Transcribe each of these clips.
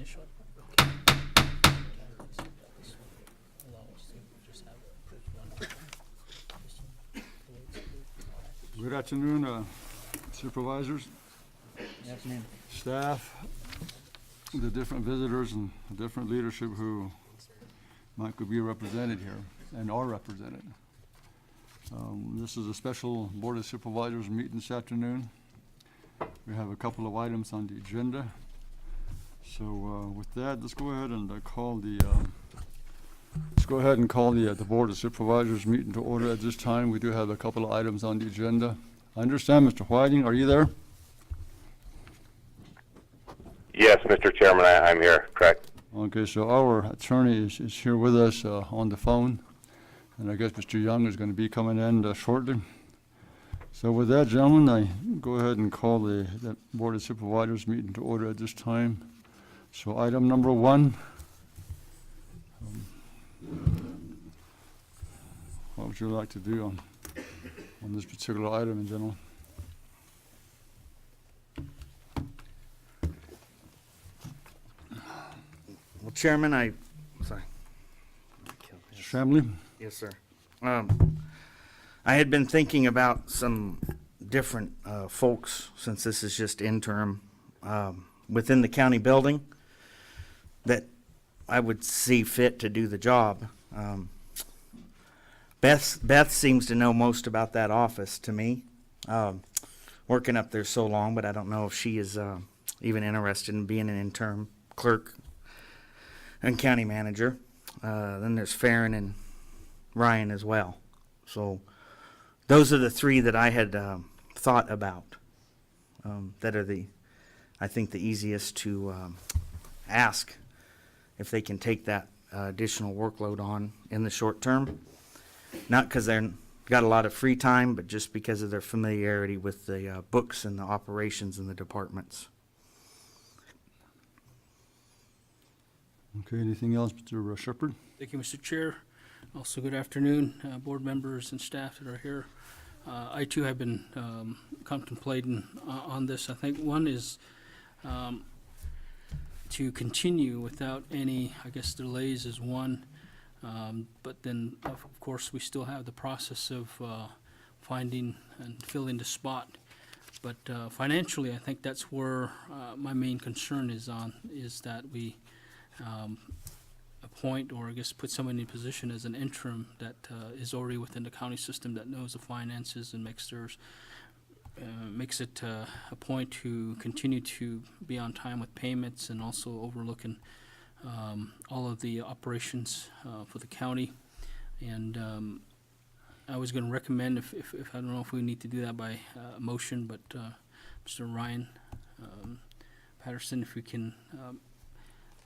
initial. Good afternoon, supervisors, Good afternoon. staff, the different visitors and different leadership who could be represented here and are represented. This is a special Board of Supervisors meeting this afternoon. We have a couple of items on the agenda. So with that, let's go ahead and call the Board of Supervisors meeting to order at this time. We do have a couple of items on the agenda. I understand, Mr. Whiting, are you there? Yes, Mr. Chairman, I'm here, correct. Okay, so our attorney is here with us on the phone, and I guess Mr. Young is going to be coming in shortly. So with that, gentlemen, I go ahead and call the Board of Supervisors meeting to order at this time. So item number 1. What would you like to do on this particular item, gentlemen? Well, Chairman, sorry. Mr. Shamley? Yes, sir. I had been thinking about some different folks, since this is just interim, within the county building that I would see fit to do the job. Beth seems to know most about that office to me, working up there so long, but I don't know if she is even interested in being an interim clerk and county manager. Then there's Farron and Ryan as well. So those are the 3 that I had thought about that are I think the easiest to ask if they can take that additional workload on in the short term. Not because they've got a lot of free time, but just because of their familiarity with the books and the operations in the departments. Okay, anything else, Mr. Shepherd? Thank you, Mr. Chair. Also, good afternoon, board members and staff that are here. I too have been contemplating on this. I think one is to continue without any, delays is one. But then, of course, we still have the process of finding and filling the spot. But financially, I think that's where my main concern is that we appoint, or put someone in position as an interim that is already within the county system, that knows the finances and makes it a point to continue to be on time with payments and also overlooking all of the operations for the county. And I was going to recommend, if I don't know if we need to do that by motion, but Mr. Ryan Patterson, if we can,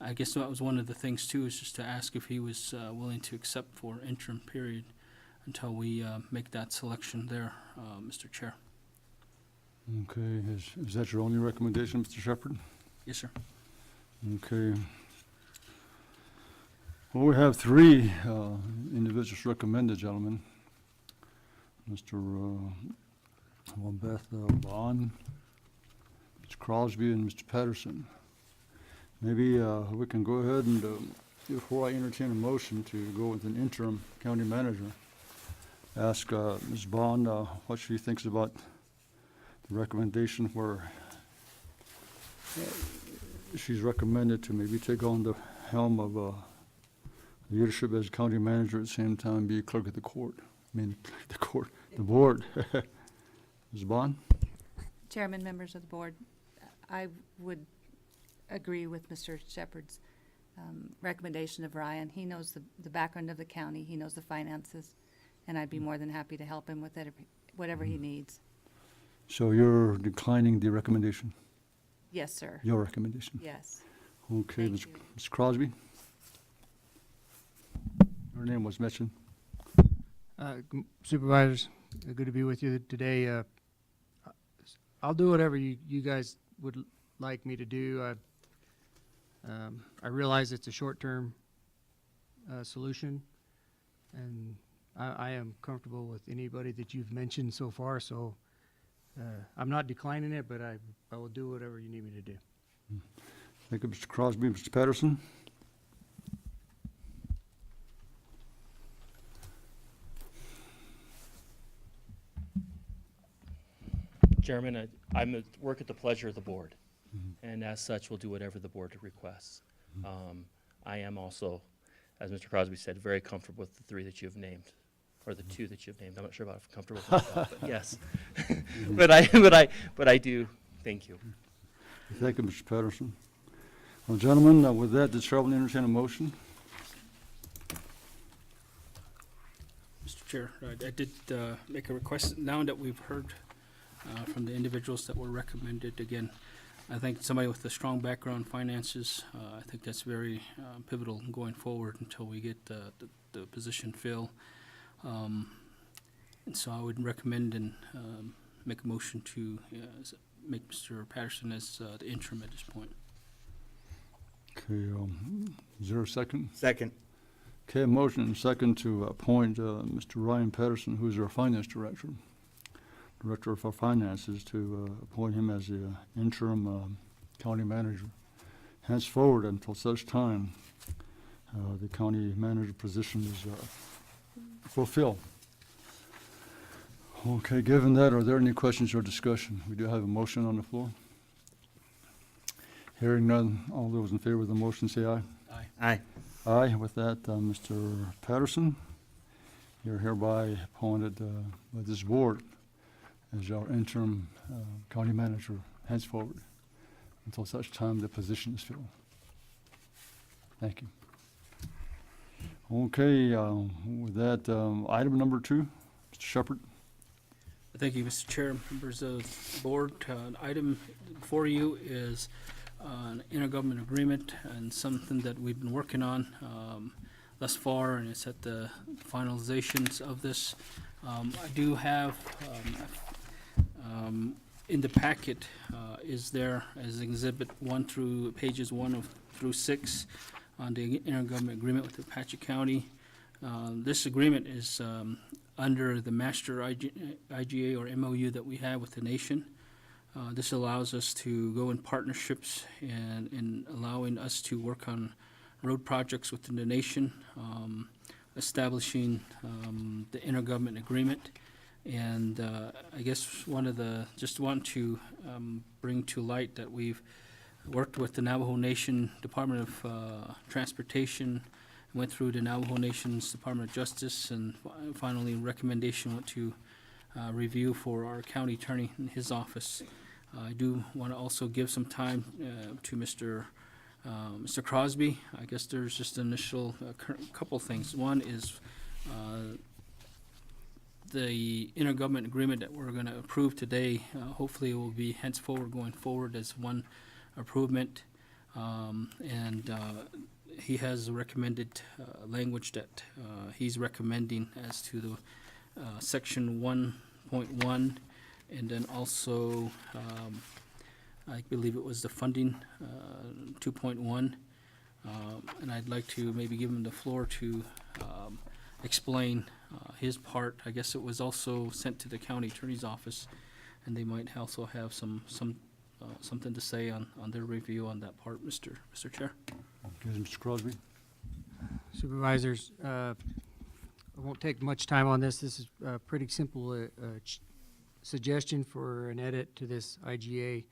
I guess that was one of the things too, is just to ask if he was willing to accept for interim period until we make that selection there, Mr. Chair. Okay, is that your only recommendation, Mr. Shepherd? Yes, sir. Okay. Well, we have 3 individuals recommended, gentlemen. Mr. Beth Vaughn, Mr. Crosby, and Mr. Patterson. Maybe we can go ahead and, before I entertain a motion to go with an interim county manager, ask Ms. Bond what she thinks about the recommendation where she's recommended to maybe take on the helm of leadership as county manager, at the same time be clerk of the court. The board. Ms. Bond? Chairman, members of the board, I would agree with Mr. Shepherd's recommendation of Ryan. He knows the background of the county, he knows the finances, and I'd be more than happy to help him with whatever he needs. So you're declining the recommendation? Yes, sir. Your recommendation? Yes. Okay, Thank you. Ms. Crosby? Her name was mentioned. Supervisors, good to be with you today. I'll do whatever you guys would like me to do. I realize it's a short-term solution, and I am comfortable with anybody that you've mentioned so far, so I'm not declining it, but I will do whatever you need me to do. Thank you, Mr. Crosby. Mr. Patterson? Chairman, I'm at work at the pleasure of the board, and as such, will do whatever the board requests. I am also, as Mr. Crosby said, very comfortable with the three that you've named, or the two that you've named. I'm not sure about if I'm comfortable with that, but yes. but I do, thank you. Thank you, Mr. Patterson. Well, gentlemen, with that, the chair will entertain a motion. Mr. Chair, I did make a request. Now that we've heard from the individuals that were recommended, again, I think somebody with a strong background in finances, I think that's very pivotal going forward until we get the position filled. And so I would recommend and make a motion to make Mr. Patterson as the interim at this point. Okay, is there a second? Second. Okay, a motion and second to appoint Mr. Ryan Patterson, who's our finance director, director of our finances, to appoint him as the interim county manager. Henceforward, until such time, the county manager position is fulfilled. Okay, given that, are there any questions or discussion? We do have a motion on the floor. Hearing none, all those in favor of the motion say aye. Aye. Aye. Aye. With that, Mr. Patterson, you're hereby appointed by this board as our interim county manager henceforward until such time the position is filled. Thank you. Okay, with that, item number 2, Mr. Shepherd. Thank you, Mr. Chair, members of the board. Item before you is an intergovernment agreement and something that we've been working on thus far, and it's at the finalizations of this. I do have in the packet is there as exhibit 1 through pages 1 through 6 on the intergovernment agreement with Apache County. This agreement is under the master IGA or MOU that we have with the nation. This allows us to go in partnerships and in allowing us to work on road projects within the nation, establishing the intergovernment agreement. And I guess just want to bring to light that we've worked with the Navajo Nation Department of Transportation, went through the Navajo Nation's Department of Justice, and finally recommendation went to review for our county attorney in his office. I do want to also give some time to Mr. Crosby. I guess there's just initial couple things. One is the intergovernment agreement that we're going to approve today. Hopefully it will be henceforward going forward as one improvement. And he has recommended language that he's recommending as to the section 1.1, and then also I believe it was the funding 2.1, and I'd like to maybe give him the floor to explain his part. I guess it was also sent to the county attorney's office, and they might also have something to say on their review on that part, Mr. Chair. Okay, Mr. Crosby. Supervisors, I won't take much time on this. This is a pretty simple suggestion for an edit to this IGA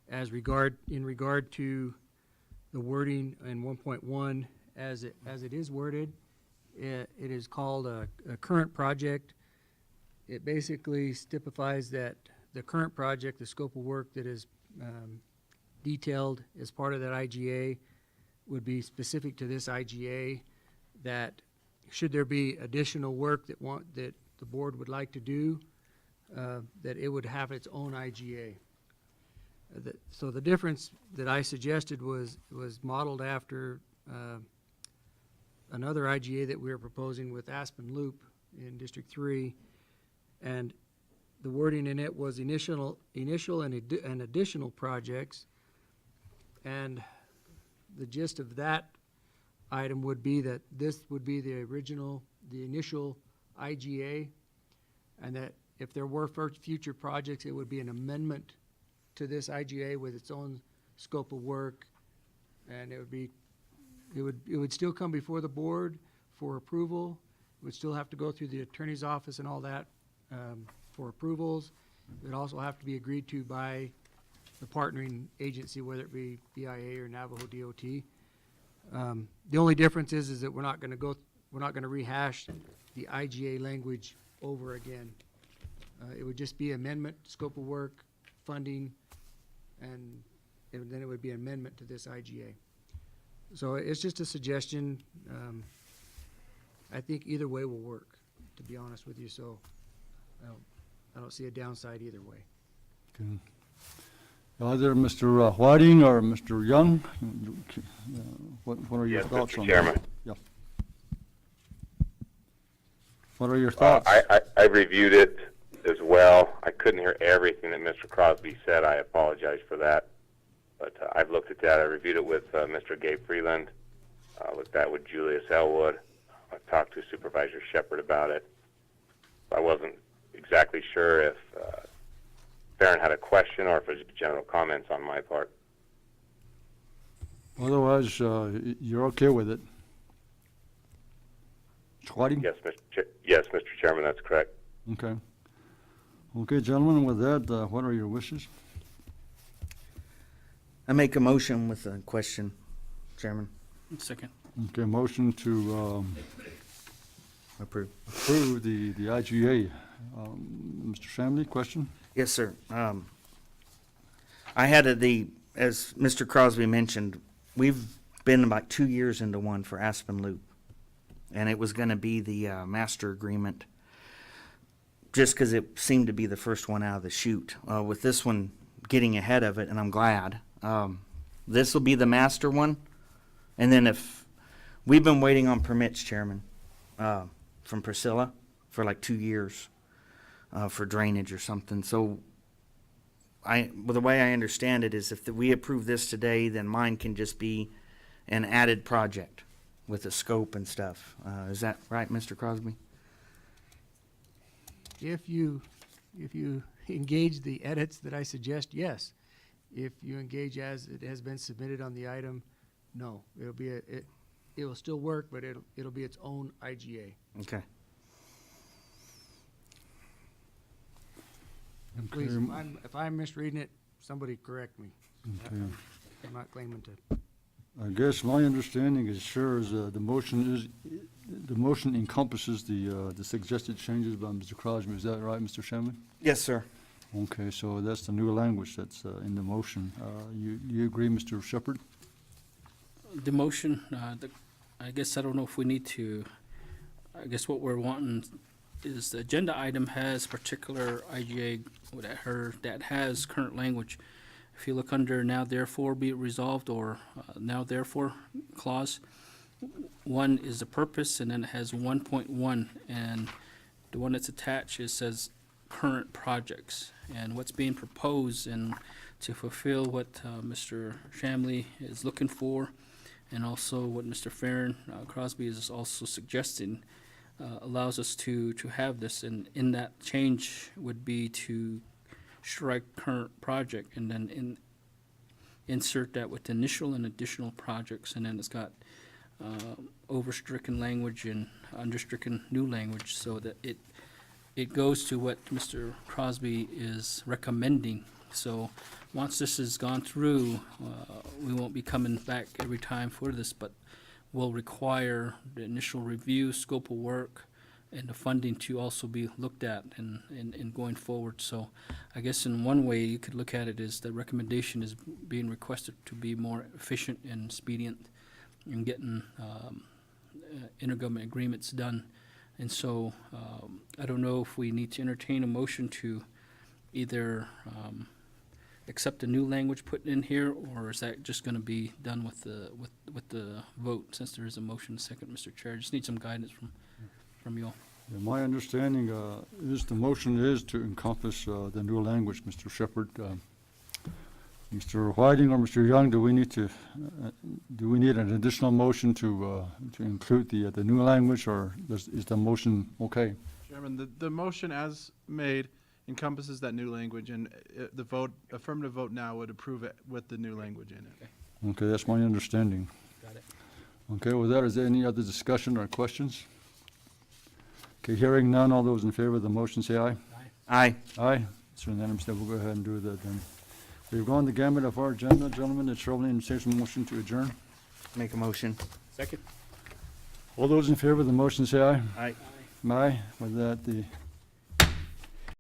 in regard to the wording in 1.1 as it is worded. It is called a current project. It basically typifies that the current project, the scope of work that is detailed as part of that IGA would be specific to this IGA, that should there be additional work that the board would like to do, that it would have its own IGA. So the difference that I suggested was modeled after another IGA that we were proposing with Aspen Loop in District 3, and the wording in it was initial and additional projects, and the gist of that item would be that this would be the initial IGA, and that if there were future projects, it would be an amendment to this IGA with its own scope of work And it would still come before the board for approval. It would still have to go through the attorney's office and all that, for approvals. It would also have to be agreed to by the partnering agency, whether it be BIA or Navajo DOT. The only difference is that we're not gonna rehash the IGA language over again. It would just be amendment, scope of work, funding, and then it would be amendment to this IGA. So it's just a suggestion. I think either way will work, to be honest with you, so I don't see a downside either way. Okay. Either Mr. Whiting or Mr. Young, what are your Yes, thoughts Mr. on Chairman. that? Yeah. What are your thoughts? I reviewed it as well. I couldn't hear everything that Mr. Crosby said. I apologize for that. But I've looked at that. I reviewed it with Mr. Gabe Freeland, looked at it with Julius Elwood. I talked to Supervisor Shepard about it. I wasn't exactly sure if Farron had a question or if it was general comments on my part. Otherwise, you're okay with it? Mr. Whiting? Yes, Mr. Chairman, that's correct. Okay. Okay, gentlemen, with that, what are your wishes? I make a motion with a question, Chairman. Second. Okay, motion to Approve. approve the IGA. Mr. Shamley, question? Yes, sir. I had as Mr. Crosby mentioned, we've been about 2 years into one for Aspen Loop. And it was gonna be the master agreement, just because it seemed to be the first one out of the chute. With this one getting ahead of it, and I'm glad. This will be the master one. And then if, we've been waiting on permits, Chairman, from Priscilla for like 2 years. For drainage or something. So well, the way I understand it is if we approve this today, then mine can just be an added project with a scope and stuff. Is that right, Mr. Crosby? If you engage the edits that I suggest, yes. If you engage as it has been submitted on the item, no. It will still work, but it'll be its own IGA. Okay. Please, if I'm misreading it, somebody correct me. Okay. I'm not claiming to. I guess my understanding is the motion encompasses the suggested changes by Mr. Crosby. Is that right, Mr. Shamley? Yes, sir. Okay, so that's the new language that's in the motion. You agree, Mr. Shepard? The motion, I guess I don't know if we need to, I guess what we're wanting is the agenda item has particular IGA that has current language. If you look under now therefore be it resolved or now therefore clause, one is the purpose and then it has 1.1 and the one that's attached, it says current projects and what's being proposed and to fulfill what Mr. Shamley is looking for and also what Mr. Farron Crosby is also suggesting. Allows us to have this, and in that change would be to strike current project and then insert that with initial and additional projects, and then it's got overstricken language and understricken new language, so that it goes to what Mr. Crosby is recommending. So once this has gone through, we won't be coming back every time for this, but will require the initial review, scope of work, and the funding to also be looked at and going forward. So I guess in one way you could look at it as the recommendation is being requested to be more efficient and expedient in getting intergovernment agreements done. And so I don't know if we need to entertain a motion to either accept the new language put in here, or is that just going to be done with the vote? Since there is a motion second, Mr. Chair, I just need some guidance from you all. Yeah, my understanding is the motion is to encompass the new language, Mr. Shepard. Mr. Whiting or Mr. Young, do we need an additional motion to include the new language, or is the motion okay? Chairman, the motion as made encompasses that new language, and the affirmative vote now would approve it with the new language in it. Okay, that's my understanding. Got it. Okay, with that, is there any other discussion or questions? Okay, hearing none, all those in favor of the motion say aye. Aye. Aye, it's unanimous, then we'll go ahead and do that then. We've gone the gamut of our agenda, gentlemen, it's probably in a motion to adjourn. Make a motion. Second. All those in favor of the motion say aye. Aye. Aye, with that, the